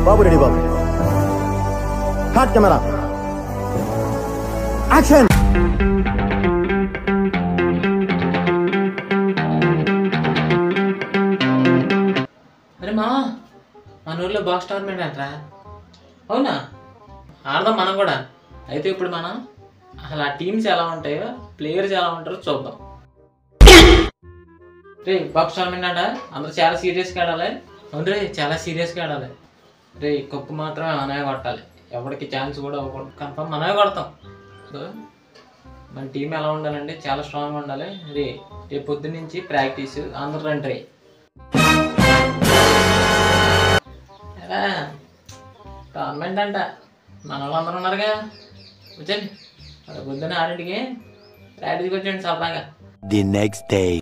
బాబు ready బాబు. Hot camera action. అరే మా మన ఊర్లో బాక్స్ టోర్నమెంట్ అంటరా? అవునా? ఆడదాం మనం కూడా. అయితే ఇప్పుడు మనం అసలు ఆ టీమ్స్ ఎలా ఉంటాయో, ప్లేయర్స్ ఎలా ఉంటారో చూద్దాం. రే బాక్స్ టోర్నమెంట్ అంట, అందరూ చాలా సీరియస్గా ఆడాలి. అవును రే, చాలా సీరియస్గా ఆడాలి. రే కప్పు మాత్రం మనమే కొట్టాలి, ఎవరికి ఛాన్స్ కూడా అవ్వకూడదు. కన్ఫర్మ్ మనమే కొడతాం. సో మన టీం ఎలా ఉండాలంటే చాలా స్ట్రాంగ్గా ఉండాలి. రేపు పొద్దున్న నుంచి ప్రాక్టీస్, అందరూ రండి రే. ఎలా టోర్నమెంట్ అంట, మన వాళ్ళందరూ ఉన్నారుగా, వచ్చండి. పొద్దున్న 6ంటికి ప్రాక్టీస్కి వచ్చండి సరదాగా. The next day.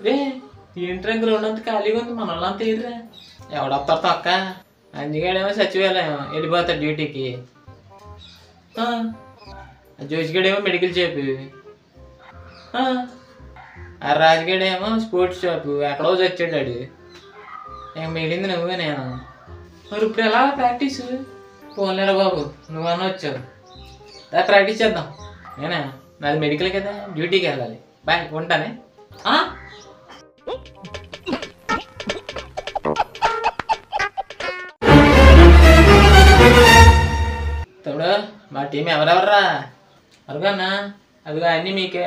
రే ఏంట్రా గ్రౌండ్ అంతా ఖాళీగా ఉంది, మన వాళ్ళంతా ఏర్రా. ఎవడొస్తాడు తొక్క? అంజిగాడేమో సచివాలయం వెళ్ళిపోతాడు డ్యూటీకి. జోషిగాడేమో మెడికల్ షాపు, ఆ రాజుగాడేమో స్పోర్ట్స్ షాపు. ఎక్కడో చచ్చాడు. ఇంక మిగిలింది నువ్వే నేను. మరి ఇప్పుడు ఎలా ప్రాక్టీస్? పోలేరా బాబు, నువ్వన్నా వచ్చావు. దా ప్రాక్టీస్ చేద్దాం. నేనా? నాది మెడికల్ కదా, డ్యూటీకి వెళ్ళాలి. బాయ్, ఉంటానే. తమ్ముడు, మా టీం ఎవరెవర్రా? అరుగన్నా, అదిగో అన్నీ మీకే,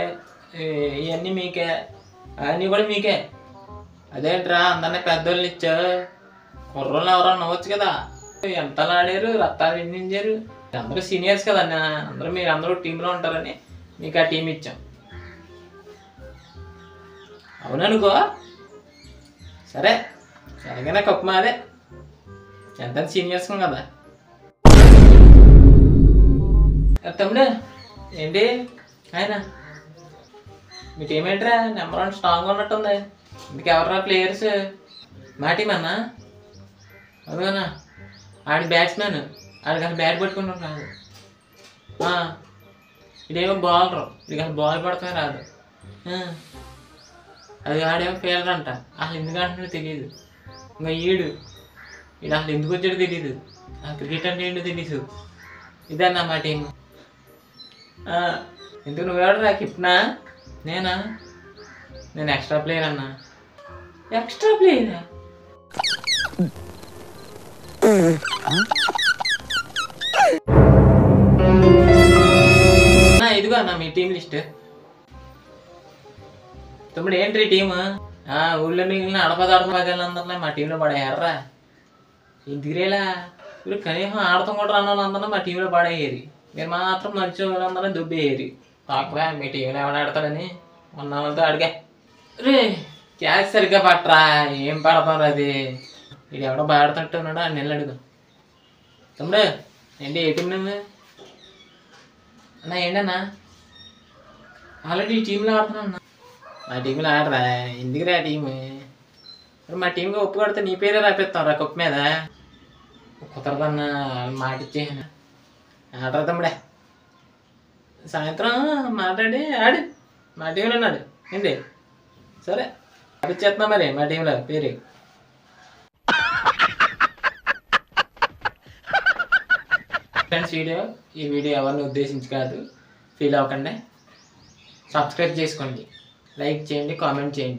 ఇవన్నీ మీకే, అవన్నీ కూడా మీకే. అదేంట్రా అందరినీ పెద్దోళ్ళని ఇచ్చావు, కుర్రోళ్ళని ఎవరన్నా నవ్వచ్చు కదా. ఎంతలు ఆడారు, రత్తాలు వినించారు. అందరూ సీనియర్స్ కదన్నా, మీరు అందరూ టీంలో ఉంటారని మీకు ఆ టీం ఇచ్చాం. అవుననుకో, సరే సరిగానే కప్పు మాదే, ఎంత సీనియర్స్ కదా. తమ్ముడు ఏంటి ఆయన మీ టీం ఏంట్రా నెంబర్ 1 స్ట్రాంగ్ ఉన్నట్టుంది. ఇంకెవర్రా ప్లేయర్స్? మా టీం అన్నా? అదేనా, ఆడి బ్యాట్స్మెన్, ఆడికి అసలు బ్యాట్ పట్టుకుంటాం కాదు. ఇదేమో బాలరు, ఇక అసలు బాల్ పడతామే రాదు. అది ఆడేమో ఫీల్డర్ అంట, అసలు ఎందుకు అంటున్నాడో తెలియదు. ఇంకా ఈడు అసలు ఎందుకు వచ్చాడో తెలియదు, అసలు క్రికెట్ అంటే ఏంటో తెలీదు. ఇదన్నా మా టీము. ఎందుకు నువ్వెవడరా? కిప్నా? నేను ఎక్స్ట్రా ప్లేయర్ అన్నా. ఎక్స్ట్రా ప్లేయరా? ఇదిగో అన్న మీ టీం లిస్ట్. తమ్ముడు ఏంటి టీము? ఊళ్ళో మిగిలిన అడపదడపగలందరినీ మా టీంలో పడేయారా? ఇంటికిరేలా ఇప్పుడు కనీసం ఆడతాం కూడా రాని వాళ్ళందరూ మా టీంలో పడేయారు. మీరు మాత్రం మంచి వాళ్ళందరూ దుబ్బేయారు. కాకరా మీ టీంలో ఎవరు ఆడతాడని మొన్న వాళ్ళతో అడిగా. రే క్యాచ్ సరిగ్గా పట్టరా, ఏం పడతారు అది. ఇది ఎవడో బాడుతుంటూ ఉన్నాడు, అని నెల్లు అడుగు. తమ్ముడు ఏంటి ఏ టీం నువ్వు అన్నా? ఏంటన్నా ఆల్రెడీ ఈ టీంలో ఆడుతున్నా. మా టీంలో ఆడరా? ఎందుకురా టీము? మా టీంకి ఒప్పు కొడితే నీ పేరే రాపిస్తాం రా కప్పు మీద. కుదరదన్నా, మాట ఇచ్చేసాను. ఆడరా తమ్ముడే, సాయంత్రం మాట్లాడి ఆడు. మా టీంలో ఉన్నాడు ఏంటి? సరే ఇచ్చేస్తున్నా మరి మా టీంలో పేరు. ఫ్రెండ్స్, ఈ వీడియో ఎవరిని ఉద్దేశించి కాదు, ఫీల్ అవ్వకండి. సబ్స్క్రైబ్ చేసుకోండి, లైక్ చేయండి, కామెంట్ చేయండి.